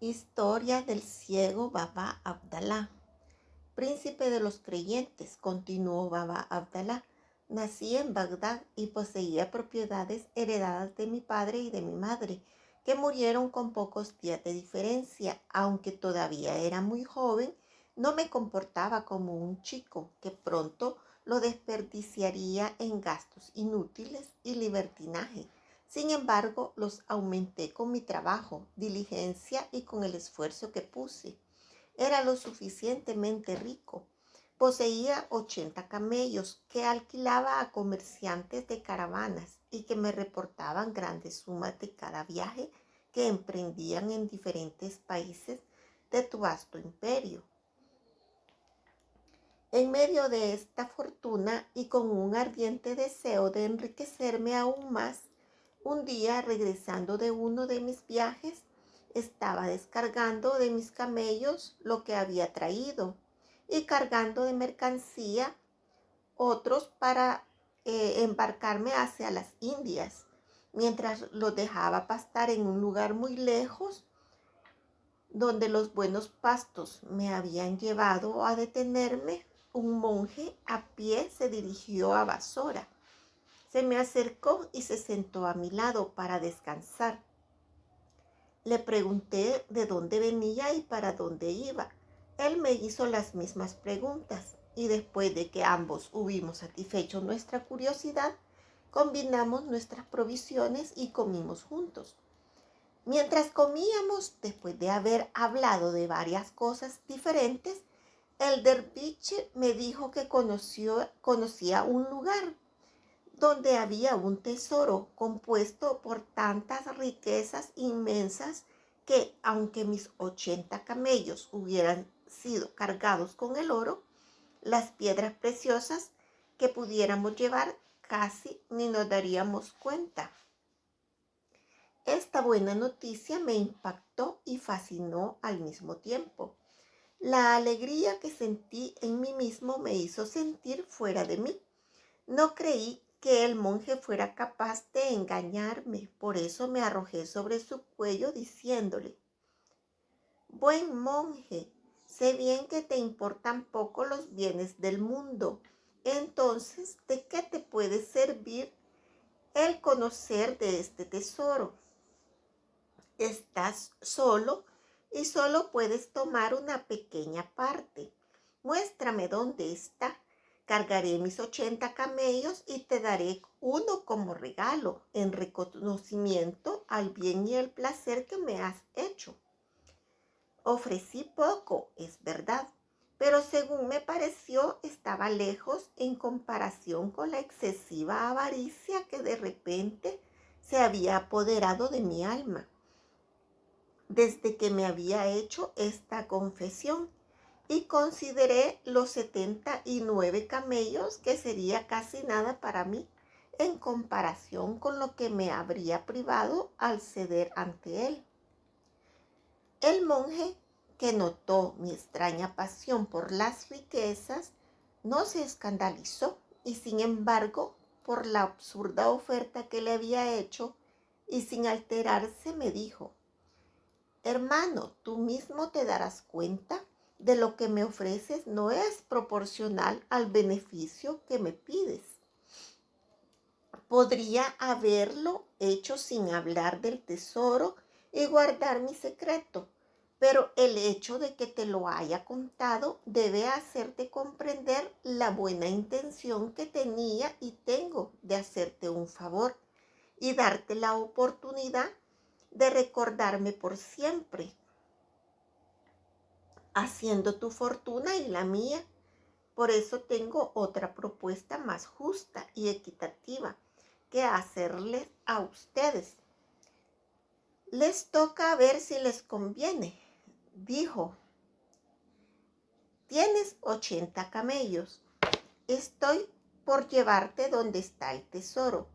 Historia del ciego Baba Abdalá. Príncipe de los creyentes, continuó Baba Abdalá. Nací en Bagdad y poseía propiedades heredadas de mi padre y de mi madre, que murieron con pocos días de diferencia. Aunque todavía era muy joven, no me comportaba como un chico que pronto lo desperdiciaría en gastos inútiles y libertinaje. Sin embargo, los aumenté con mi trabajo, diligencia y con el esfuerzo que puse. Era lo suficientemente rico. Poseía 80 camellos que alquilaba a comerciantes de caravanas y que me reportaban grandes sumas de cada viaje que emprendían en diferentes países de tu vasto imperio. En medio de esta fortuna y con un ardiente deseo de enriquecerme aún más, un día, regresando de uno de mis viajes, estaba descargando de mis camellos lo que había traído y cargando de mercancía otros para embarcarme hacia las Indias. Mientras los dejaba pastar en un lugar muy lejos, donde los buenos pastos me habían llevado a detenerme, un monje a pie se dirigió a Basora. Se me acercó y se sentó a mi lado para descansar. Le pregunté de dónde venía y para dónde iba. Él me hizo las mismas preguntas y después de que ambos hubimos satisfecho nuestra curiosidad, combinamos nuestras provisiones y comimos juntos. Mientras comíamos, después de haber hablado de varias cosas diferentes, el derviche me dijo que conocía un lugar donde había un tesoro compuesto por tantas riquezas inmensas que, aunque mis 80 camellos hubieran sido cargados con el oro, las piedras preciosas que pudiéramos llevar casi ni nos daríamos cuenta. Esta buena noticia me impactó y fascinó al mismo tiempo. La alegría que sentí en mí mismo me hizo sentir fuera de mí. No creí que el monje fuera capaz de engañarme, por eso me arrojé sobre su cuello diciéndole: Buen monje, sé bien que te importan poco los bienes del mundo. Entonces, ¿de qué te puede servir el conocer de este tesoro? Estás solo y solo puedes tomar una pequeña parte. Muéstrame dónde está. Cargaré mis 80 camellos y te daré uno como regalo, en reconocimiento al bien y el placer que me has hecho. Ofrecí poco, es verdad, pero según me pareció estaba lejos en comparación con la excesiva avaricia que de repente se había apoderado de mi alma desde que me había hecho esta confesión, y consideré los 79 camellos, que sería casi nada para mí en comparación con lo que me habría privado al ceder ante él. El monje, que notó mi extraña pasión por las riquezas, no se escandalizó y, sin embargo, por la absurda oferta que le había hecho, y sin alterarse me dijo: Hermano, tú mismo te darás cuenta de lo que me ofreces no es proporcional al beneficio que me pides. Podría haberlo hecho sin hablar del tesoro y guardar mi secreto, pero el hecho de que te lo haya contado debe hacerte comprender la buena intención que tenía y tengo de hacerte un favor y darte la oportunidad de recordarme por siempre, haciendo tu fortuna y la mía. Por eso tengo otra propuesta más justa y equitativa que hacerles a ustedes. Les toca ver si les conviene, dijo. Tienes 80 camellos. Estoy por llevarte donde está el tesoro.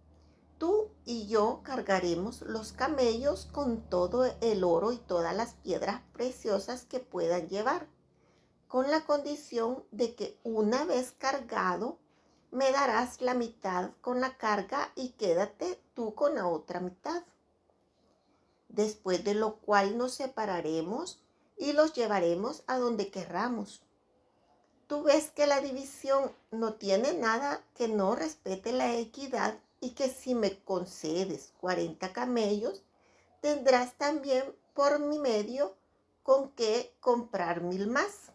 Tú y yo cargaremos los camellos con todo el oro y todas las piedras preciosas que puedan llevar, con la condición de que una vez cargado me darás la mitad con la carga y quédate tú con la otra mitad. después de lo cual nos separaremos y los llevaremos a donde querramos. Tú ves que la división no tiene nada que no respete la equidad y que si me concedes 40 camellos, tendrás también por mi medio con qué comprar 1000 más.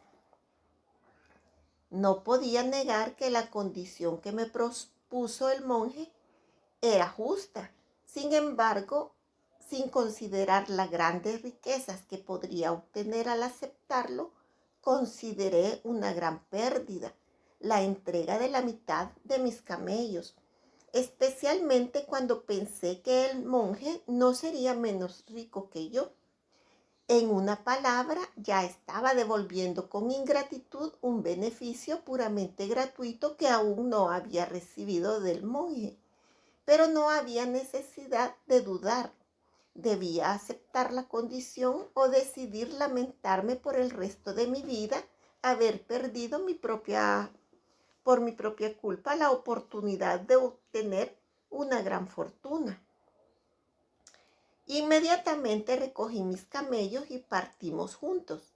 No podía negar que la condición que me propuso el monje era justa. Sin embargo, sin considerar las grandes riquezas que podría obtener al aceptarlo, consideré una gran pérdida la entrega de la mitad de mis camellos, especialmente cuando pensé que el monje no sería menos rico que yo. En una palabra, ya estaba devolviendo con ingratitud un beneficio puramente gratuito que aún no había recibido del monje. Pero no había necesidad de dudar. Debía aceptar la condición o decidir lamentarme por el resto de mi vida haber perdido por mi propia culpa la oportunidad de obtener una gran fortuna. Inmediatamente recogí mis camellos y partimos juntos.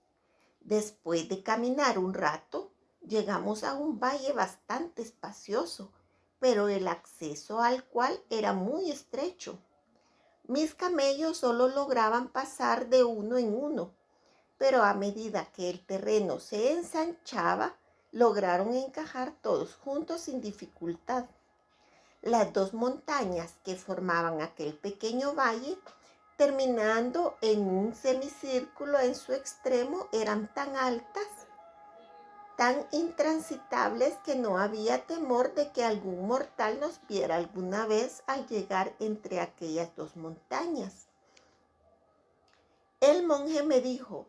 Después de caminar un rato, llegamos a un valle bastante espacioso, pero el acceso al cual era muy estrecho. Mis camellos solo lograban pasar de uno en uno, pero a medida que el terreno se ensanchaba, lograron encajar todos juntos sin dificultad. Las dos montañas que formaban aquel pequeño valle, terminando en un semicírculo en su extremo, eran tan altas, tan intransitables, que no había temor de que algún mortal nos viera alguna vez al llegar entre aquellas dos montañas. El monje me dijo: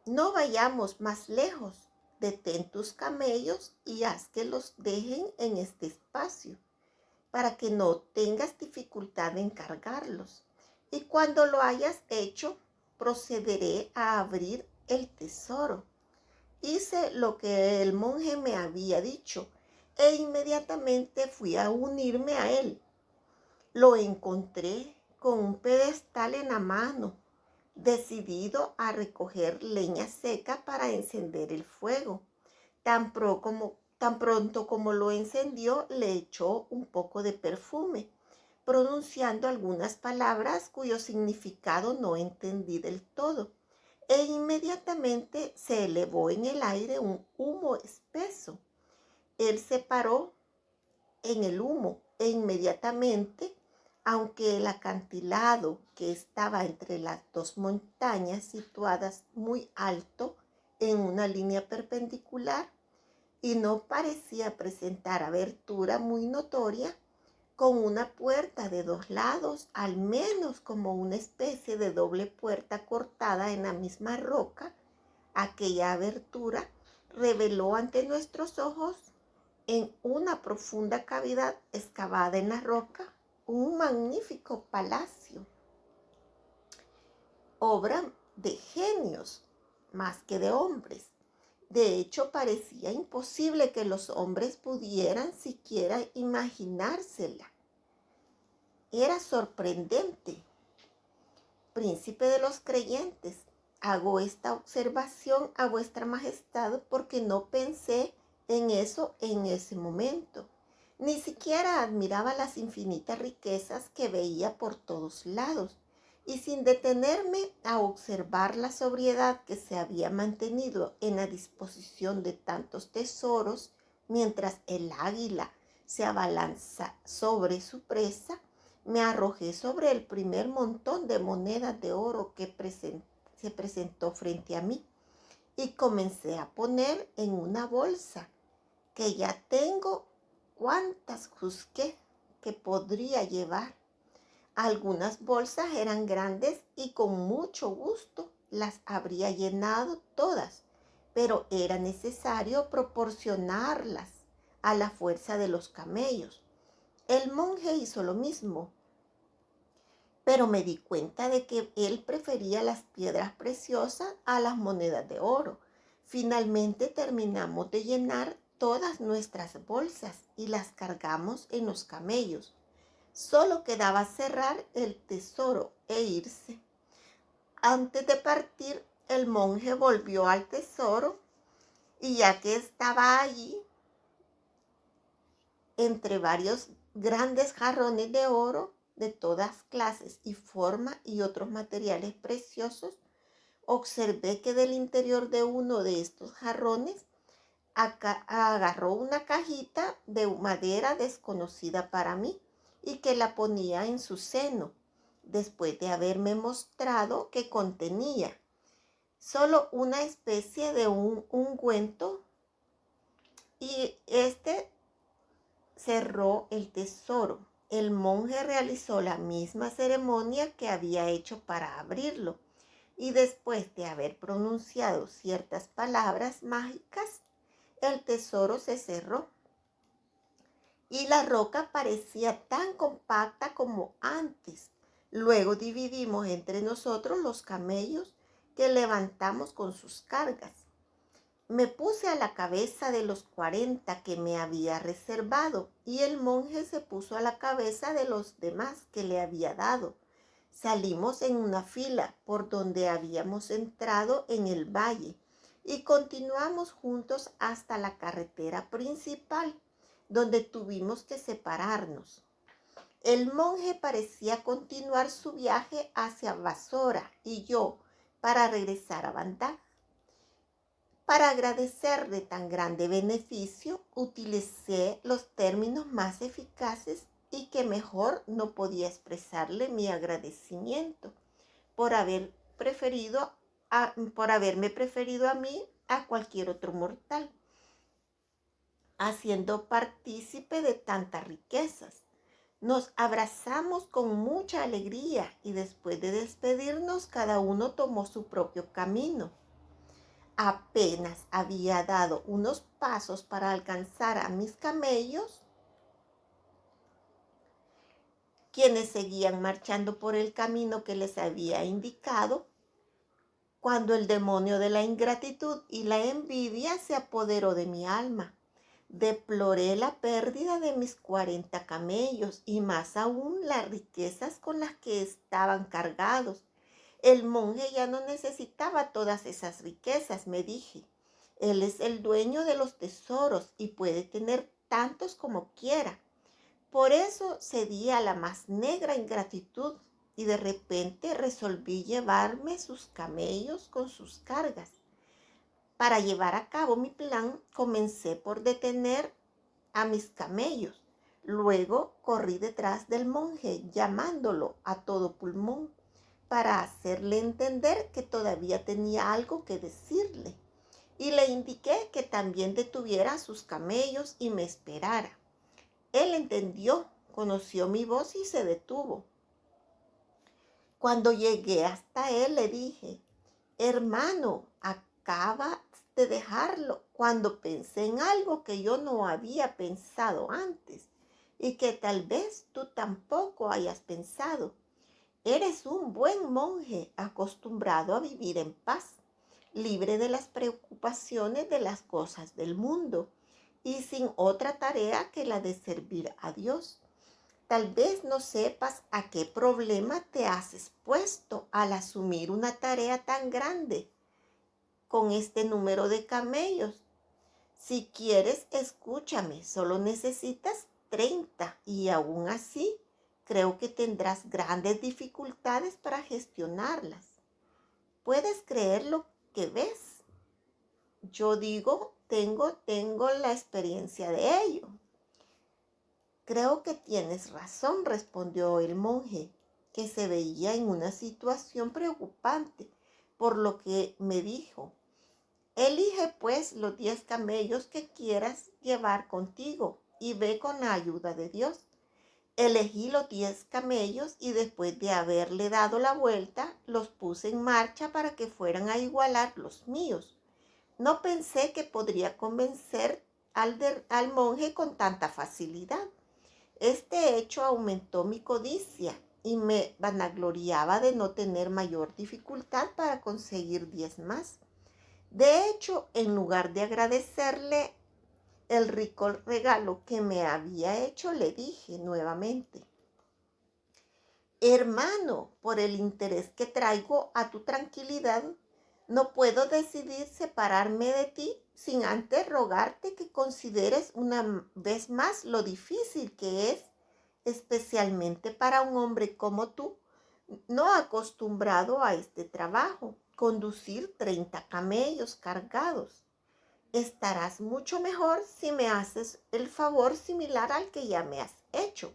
no vayamos más lejos, detén tus camellos y haz que los dejen en este espacio, para que no tengas dificultad en cargarlos. Y cuando lo hayas hecho, procederé a abrir el tesoro. Hice lo que el monje me había dicho e inmediatamente fui a unirme a él. Lo encontré con un pedestal en la mano, decidido a recoger leña seca para encender el fuego. Tan pronto como lo encendió, le echó un poco de perfume, pronunciando algunas palabras cuyo significado no entendí del todo, e inmediatamente se elevó en el aire un humo espeso. Él se paró en el humo e inmediatamente, aunque el acantilado que estaba entre las dos montañas situadas muy alto en una línea perpendicular y no parecía presentar abertura muy notoria, con una puerta de dos lados, al menos como una especie de doble puerta cortada en la misma roca, aquella abertura reveló ante nuestros ojos, en una profunda cavidad excavada en la roca, un magnífico palacio, obra de genios más que de hombres. De hecho, parecía imposible que los hombres pudieran siquiera imaginársela. Era sorprendente. Príncipe de los creyentes, hago esta observación a vuestra majestad porque no pensé en eso en ese momento. Ni siquiera admiraba las infinitas riquezas que veía por todos lados, y sin detenerme a observar la sobriedad que se había mantenido en la disposición de tantos tesoros, mientras el águila se abalanza sobre su presa, me arrojé sobre el primer montón de monedas de oro que se presentó frente a mí y comencé a poner en una bolsa, que ya tengo cuantas juzgué que podría llevar. Algunas bolsas eran grandes y con mucho gusto las habría llenado todas, pero era necesario proporcionarlas a la fuerza de los camellos. El monje hizo lo mismo, pero me di cuenta de que él prefería las piedras preciosas a las monedas de oro. Finalmente terminamos de llenar todas nuestras bolsas y las cargamos en los camellos. Solo quedaba cerrar el tesoro e irse. Antes de partir, el monje volvió al tesoro y ya que estaba allí, entre varios grandes jarrones de oro de todas clases y forma y otros materiales preciosos, observé que del interior de uno de estos jarrones agarró una cajita de madera desconocida para mí y que la ponía en su seno, después de haberme mostrado que contenía solo una especie de un ungüento, y cerró el tesoro. El monje realizó la misma ceremonia que había hecho para abrirlo, y después de haber pronunciado ciertas palabras mágicas, el tesoro se cerró y la roca parecía tan compacta como antes. Luego dividimos entre nosotros los camellos que levantamos con sus cargas. Me puse a la cabeza de los 40 que me había reservado y el monje se puso a la cabeza de los demás que le había dado. Salimos en una fila por donde habíamos entrado en el valle y continuamos juntos hasta la carretera principal, donde tuvimos que separarnos. El monje parecía continuar su viaje hacia Basora y yo para regresar a Bandar. Para agradecerle tan grande beneficio, utilicé los términos más eficaces y que mejor no podía expresarle mi agradecimiento por haberme preferido a mí a cualquier otro mortal, haciendo partícipe de tantas riquezas. Nos abrazamos con mucha alegría y después de despedirnos cada uno tomó su propio camino. Apenas había dado unos pasos para alcanzar a mis camellos, quienes seguían marchando por el camino que les había indicado, cuando el demonio de la ingratitud y la envidia se apoderó de mi alma. Deploré la pérdida de mis 40 camellos y más aún las riquezas con las que estaban cargados. El monje ya no necesitaba todas esas riquezas, me dije. Él es el dueño de los tesoros y puede tener tantos como quiera. Por eso cedí a la más negra ingratitud y de repente resolví llevarme sus camellos con sus cargas. Para llevar a cabo mi plan, comencé por detener a mis camellos. Luego corrí detrás del monje, llamándolo a todo pulmón, para hacerle entender que todavía tenía algo que decirle. Y le indiqué que también detuviera a sus camellos y me esperara. Él entendió, conoció mi voz y se detuvo. Cuando llegué hasta él le dije: hermano, acabas de dejarlo cuando pensé en algo que yo no había pensado antes y que tal vez tú tampoco hayas pensado. Eres un buen monje acostumbrado a vivir en paz, libre de las preocupaciones de las cosas del mundo y sin otra tarea que la de servir a Dios. Tal vez no sepas a qué problema te has expuesto al asumir una tarea tan grande con este número de camellos. Si quieres, escúchame, solo necesitas 30 y aún así creo que tendrás grandes dificultades para gestionarlas. ¿Puedes creer lo que ves? Yo digo, tengo la experiencia de ello. Creo que tienes razón, respondió el monje, que se veía en una situación preocupante, por lo que me dijo: elige pues los 10 camellos que quieras llevar contigo y ve con la ayuda de Dios. Elegí los 10 camellos y después de haberle dado la vuelta, los puse en marcha para que fueran a igualar los míos. No pensé que podría convencer al monje con tanta facilidad. Este hecho aumentó mi codicia y me vanagloriaba de no tener mayor dificultad para conseguir 10 más. De hecho, en lugar de agradecerle el rico regalo que me había hecho, le dije nuevamente: Hermano, por el interés que traigo a tu tranquilidad, no puedo decidir separarme de ti sin antes rogarte que consideres una vez más lo difícil que es, especialmente para un hombre como tú, no acostumbrado a este trabajo, conducir 30 camellos cargados. Estarás mucho mejor si me haces el favor similar al que ya me has hecho.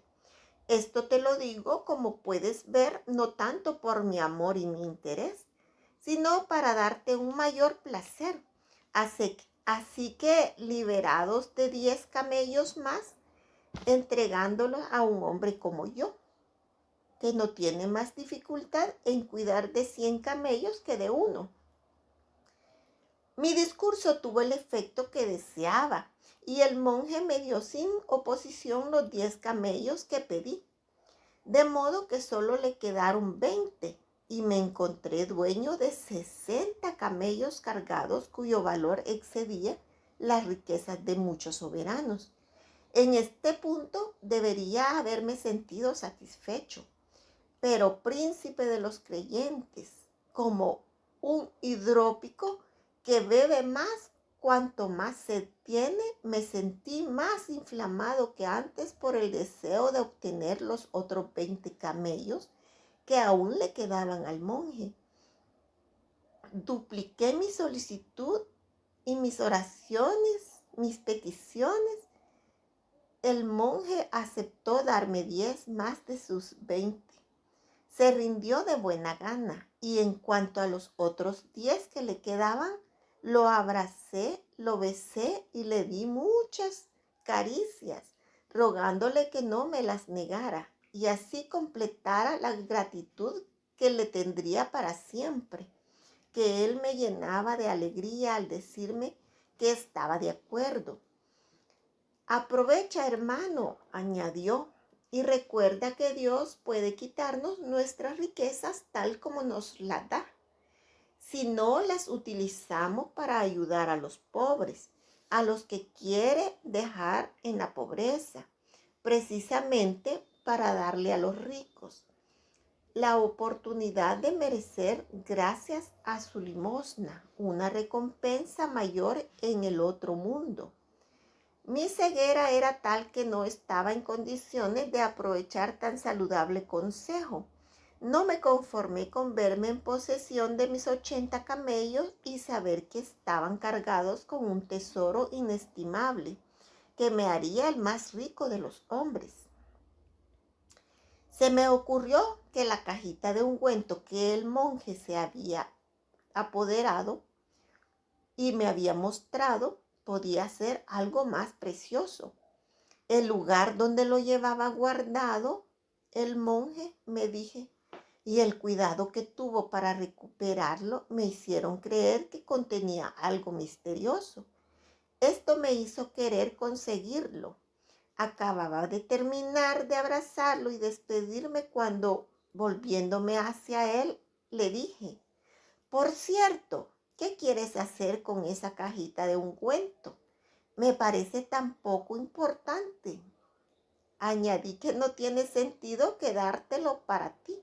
Esto te lo digo, como puedes ver, no tanto por mi amor y mi interés, sino para darte un mayor placer. Así que liberados de 10 camellos más, entregándolos a un hombre como yo, que no tiene más dificultad en cuidar de 100 camellos que de uno. Mi discurso tuvo el efecto que deseaba, y el monje me dio sin oposición los 10 camellos que pedí, de modo que solo le quedaron 20 y me encontré dueño de 60 camellos cargados cuyo valor excedía las riquezas de muchos soberanos. En este punto debería haberme sentido satisfecho, pero príncipe de los creyentes, como un hidrópico que bebe más cuanto más sed tiene, me sentí más inflamado que antes por el deseo de obtener los otros 20 camellos que aún le quedaban al monje. Dupliqué mi solicitud y mis oraciones, mis peticiones. El monje aceptó darme 10 más de sus 20. Se rindió de buena gana, y en cuanto a los otros 10 que le quedaban, lo abracé, lo besé y le di muchas caricias, rogándole que no me las negara y así completara la gratitud que le tendría para siempre, que él me llenaba de alegría al decirme que estaba de acuerdo. Aprovecha, hermano, añadió, y recuerda que Dios puede quitarnos nuestras riquezas tal como nos las da, si no las utilizamos para ayudar a los pobres, a los que quiere dejar en la pobreza, precisamente para darle a los ricos la oportunidad de merecer, gracias a su limosna, una recompensa mayor en el otro mundo. Mi ceguera era tal que no estaba en condiciones de aprovechar tan saludable consejo. No me conformé con verme en posesión de mis 80 camellos y saber que estaban cargados con un tesoro inestimable, que me haría el más rico de los hombres. Se me ocurrió que la cajita de ungüento que el monje se había apoderado y me había mostrado podía ser algo más precioso. El lugar donde lo llevaba guardado el monje, me dije, y el cuidado que tuvo para recuperarlo me hicieron creer que contenía algo misterioso. Esto me hizo querer conseguirlo. Acababa de terminar de abrazarlo y despedirme cuando, volviéndome hacia él, le dije, por cierto, ¿qué quieres hacer con esa cajita de ungüento? Me parece tan poco importante. Añadí que no tiene sentido quedártelo para ti.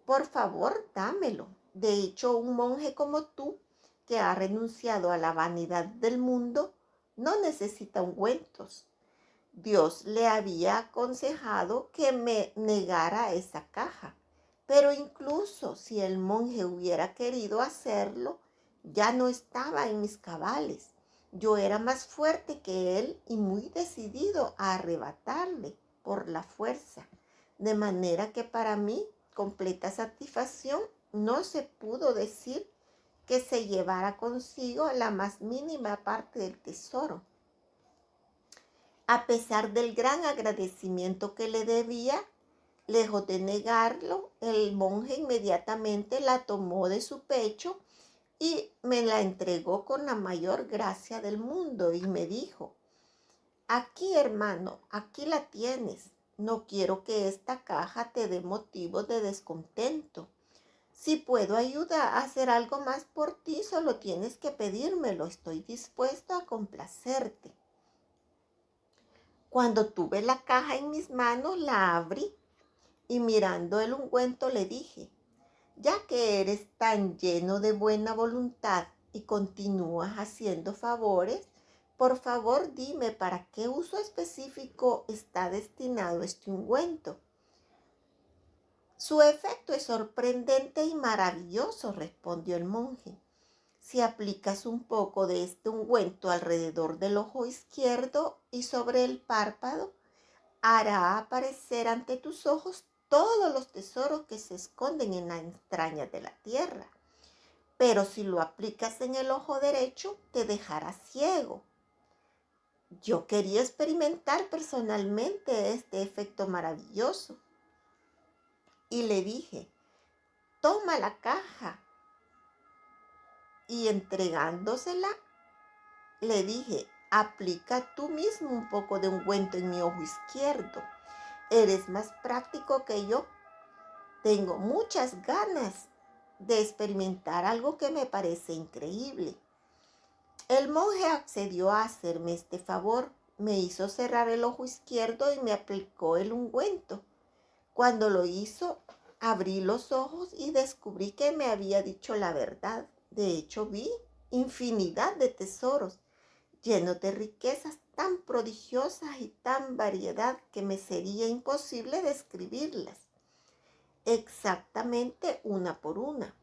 Por favor, dámelo. De hecho, un monje como tú, que ha renunciado a la vanidad del mundo, no necesita ungüentos. Dios le había aconsejado que me negara esa caja, pero incluso si el monje hubiera querido hacerlo, ya no estaba en mis cabales. Yo era más fuerte que él y muy decidido a arrebatarle por la fuerza, de manera que para mí, completa satisfacción, no se pudo decir que se llevara consigo la más mínima parte del tesoro. A pesar del gran agradecimiento que le debía, lejos de negarlo, el monje inmediatamente la tomó de su pecho y me la entregó con la mayor gracia del mundo y me dijo, aquí, hermano, aquí la tienes. No quiero que esta caja te dé motivos de descontento. Si puedo ayudar a hacer algo más por ti, solo tienes que pedírmelo. Estoy dispuesto a complacerte. Cuando tuve la caja en mis manos, la abrí y mirando el ungüento le dije: ya que eres tan lleno de buena voluntad y continúas haciendo favores, por favor dime para qué uso específico está destinado este ungüento. Su efecto es sorprendente y maravilloso, respondió el monje. Si aplicas un poco de este ungüento alrededor del ojo izquierdo y sobre el párpado, hará aparecer ante tus ojos todos los tesoros que se esconden en las entrañas de la tierra. Pero si lo aplicas en el ojo derecho, te dejará ciego. Yo quería experimentar personalmente este efecto maravilloso. Y le dije: toma la caja. Y entregándosela, le dije: aplica tú mismo un poco de ungüento en mi ojo izquierdo. Eres más práctico que yo. Tengo muchas ganas de experimentar algo que me parece increíble. El monje accedió a hacerme este favor. Me hizo cerrar el ojo izquierdo y me aplicó el ungüento. Cuando lo hizo, abrí los ojos y descubrí que me había dicho la verdad. De hecho, vi infinidad de tesoros llenos de riquezas tan prodigiosas y tan variedad que me sería imposible describirlas exactamente una por una.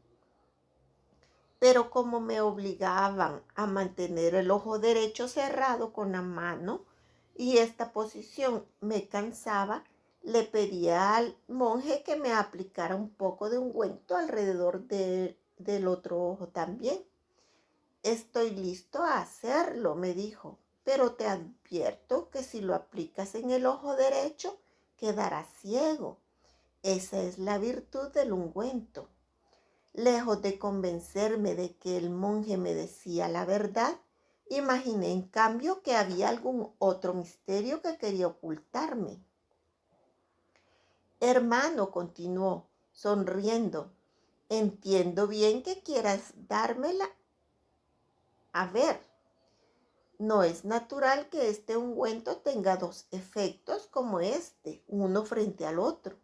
Pero como me obligaban a mantener el ojo derecho cerrado con la mano y esta posición me cansaba, le pedía al monje que me aplicara un poco de ungüento alrededor del otro ojo también. Estoy listo a hacerlo, me dijo, pero te advierto que si lo aplicas en el ojo derecho, quedarás ciego. Esa es la virtud del ungüento. Lejos de convencerme de que el monje me decía la verdad, imaginé en cambio que había algún otro misterio que quería ocultarme. Hermano, continuó, sonriendo, entiendo bien que quieras dármela. A ver, no es natural que este ungüento tenga dos efectos como este, uno frente al otro.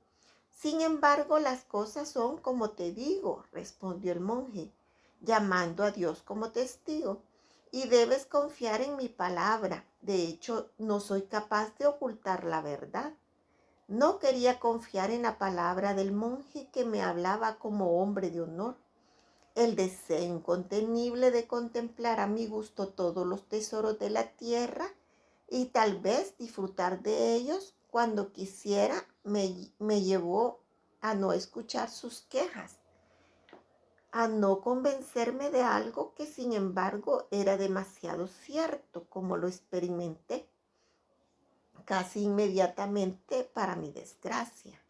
Sin embargo, las cosas son como te digo, respondió el monje, llamando a Dios como testigo, y debes confiar en mi palabra. De hecho, no soy capaz de ocultar la verdad. No quería confiar en la palabra del monje que me hablaba como hombre de honor. El deseo incontenible de contemplar a mi gusto todos los tesoros de la tierra y tal vez disfrutar de ellos cuando quisiera me llevó a no escuchar sus quejas, a no convencerme de algo que sin embargo era demasiado cierto, como lo experimenté casi inmediatamente para mi desgracia.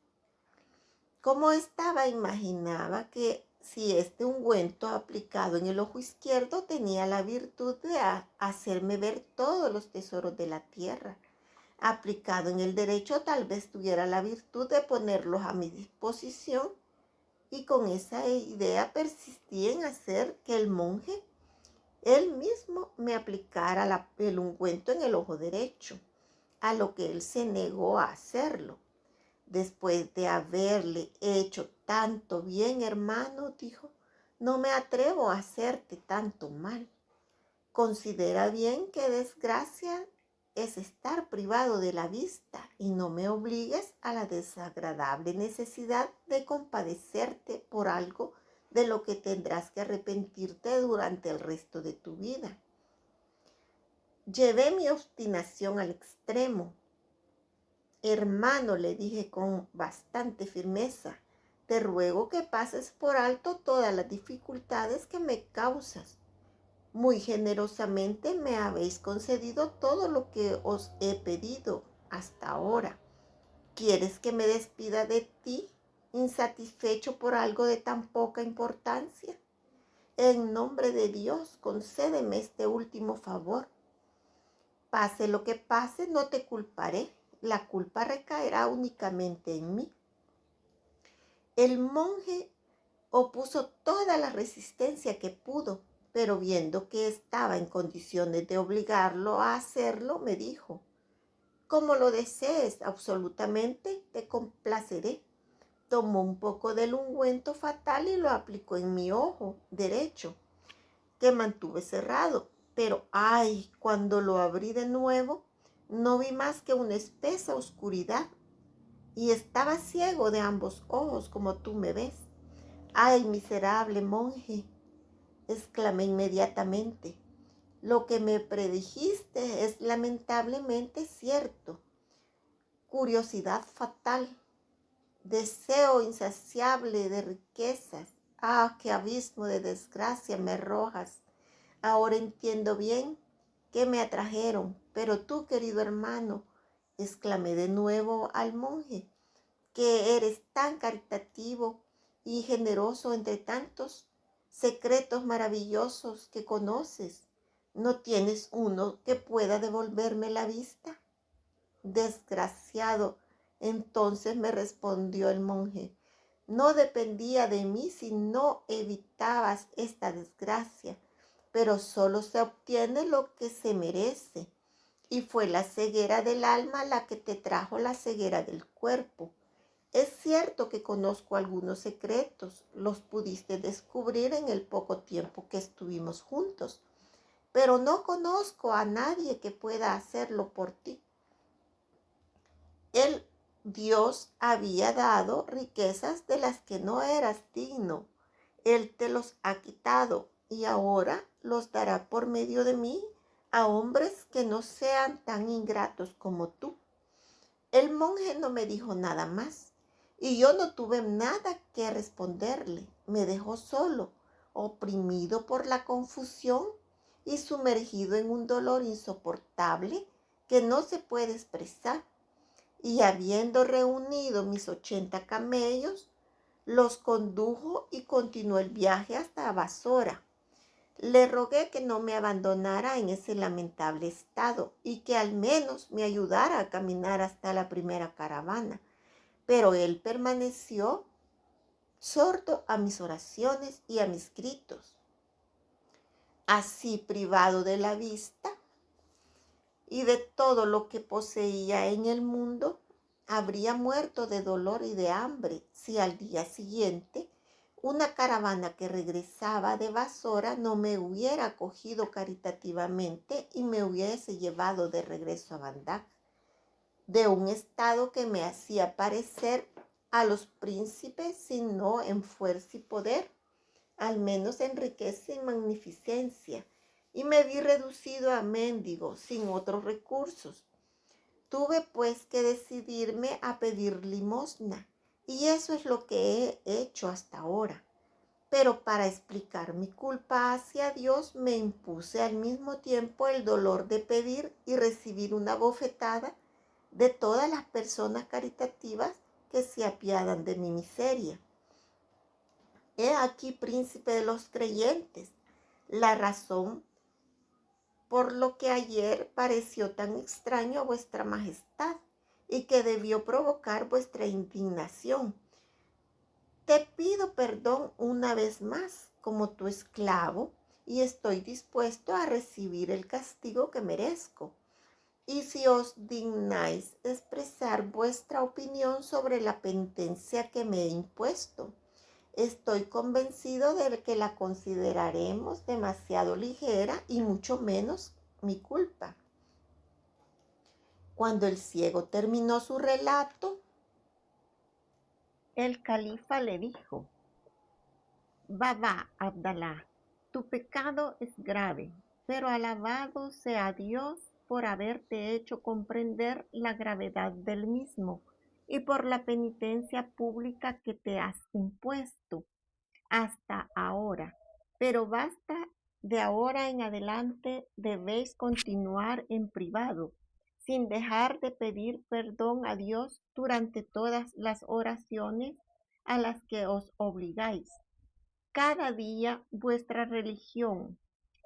Como estaba, imaginaba que si este ungüento aplicado en el ojo izquierdo tenía la virtud de hacerme ver todos los tesoros de la tierra, aplicado en el derecho tal vez tuviera la virtud de ponerlos a mi disposición, y con esa idea persistí en hacer que el monje él mismo me aplicara el ungüento en el ojo derecho, a lo que él se negó a hacerlo. Después de haberle hecho tanto bien, hermano, dijo, no me atrevo a hacerte tanto mal. Considera bien qué desgracia es estar privado de la vista y no me obligues a la desagradable necesidad de compadecerte por algo de lo que tendrás que arrepentirte durante el resto de tu vida. Llevé mi obstinación al extremo. Hermano, le dije con bastante firmeza, te ruego que pases por alto todas las dificultades que me causas. Muy generosamente me habéis concedido todo lo que os he pedido hasta ahora. ¿Quieres que me despida de ti, insatisfecho por algo de tan poca importancia? En nombre de Dios, concédeme este último favor. Pase lo que pase, no te culparé. La culpa recaerá únicamente en mí. El monje opuso toda la resistencia que pudo, pero viendo que estaba en condiciones de obligarlo a hacerlo, me dijo, como lo desees, absolutamente te complaceré. tomó un poco del ungüento fatal y lo aplicó en mi ojo derecho, que mantuve cerrado. Pero, ay, cuando lo abrí de nuevo, no vi más que una espesa oscuridad y estaba ciego de ambos ojos, como tú me ves. Ay, miserable monje, exclamé inmediatamente. Lo que me predijiste es lamentablemente cierto. Curiosidad fatal, deseo insaciable de riquezas. Ah, qué abismo de desgracia me arrojas. Ahora entiendo bien que me atrajeron, pero tú, querido hermano, exclamé de nuevo al monje, que eres tan caritativo y generoso entre tantos secretos maravillosos que conoces, ¿no tienes uno que pueda devolverme la vista? Desgraciado, entonces me respondió el monje, no dependía de mí si no evitabas esta desgracia, pero solo se obtiene lo que se merece, y fue la ceguera del alma la que te trajo la ceguera del cuerpo. Es cierto que conozco algunos secretos, los pudiste descubrir en el poco tiempo que estuvimos juntos, pero no conozco a nadie que pueda hacerlo por ti. El Dios había dado riquezas de las que no eras digno. Él te los ha quitado y ahora los dará por medio de mí a hombres que no sean tan ingratos como tú. El monje no me dijo nada más y yo no tuve nada que responderle. Me dejó solo, oprimido por la confusión y sumergido en un dolor insoportable que no se puede expresar. Y habiendo reunido mis 80 camellos, los condujo y continuó el viaje hasta Basora. Le rogué que no me abandonara en ese lamentable estado y que al menos me ayudara a caminar hasta la primera caravana, pero él permaneció sordo a mis oraciones y a mis gritos. Así, privado de la vista y de todo lo que poseía en el mundo, habría muerto de dolor y de hambre si al día siguiente una caravana que regresaba de Basora no me hubiera acogido caritativamente y me hubiese llevado de regreso a Bandar, de un estado que me hacía parecer a los príncipes, sino en fuerza y poder, al menos en riqueza y magnificencia, y me vi reducido a mendigo sin otros recursos. Tuve pues que decidirme a pedir limosna, y eso es lo que he hecho hasta ahora. Pero para explicar mi culpa hacia Dios me impuse al mismo tiempo el dolor de pedir y recibir una bofetada de todas las personas caritativas que se apiadan de mi miseria. He aquí, príncipe de los creyentes, la razón por lo que ayer pareció tan extraño a vuestra majestad y que debió provocar vuestra indignación. Te pido perdón una vez más como tu esclavo y estoy dispuesto a recibir el castigo que merezco. Y si os dignáis expresar vuestra opinión sobre la penitencia que me he impuesto, estoy convencido de que la consideraremos demasiado ligera y mucho menos mi culpa. Cuando el ciego terminó su relato, el califa le dijo: Baba Abdalá, tu pecado es grave, pero alabado sea Dios por haberte hecho comprender la gravedad del mismo y por la penitencia pública que te has impuesto hasta ahora. Pero basta, de ahora en adelante debéis continuar en privado, sin dejar de pedir perdón a Dios durante todas las oraciones a las que os obligáis cada día vuestra religión,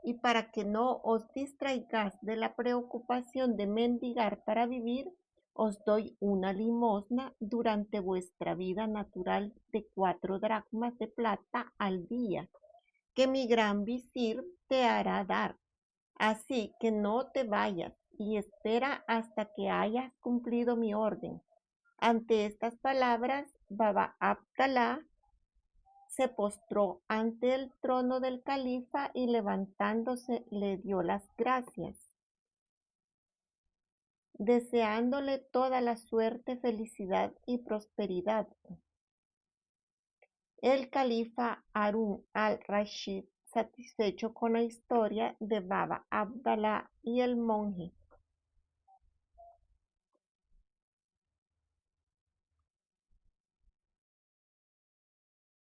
y para que no os distraigáis de la preocupación de mendigar para vivir, os doy una limosna durante vuestra vida natural de 4 dracmas de plata al día, que mi gran visir te hará dar. Así que no te vayas y espera hasta que hayas cumplido mi orden. Ante estas palabras, Baba Abdalá se postró ante el trono del califa y levantándose le dio las gracias, deseándole toda la suerte, felicidad y prosperidad. El califa Harún al-Rashid, satisfecho con la historia de Baba Abdalá y el monje,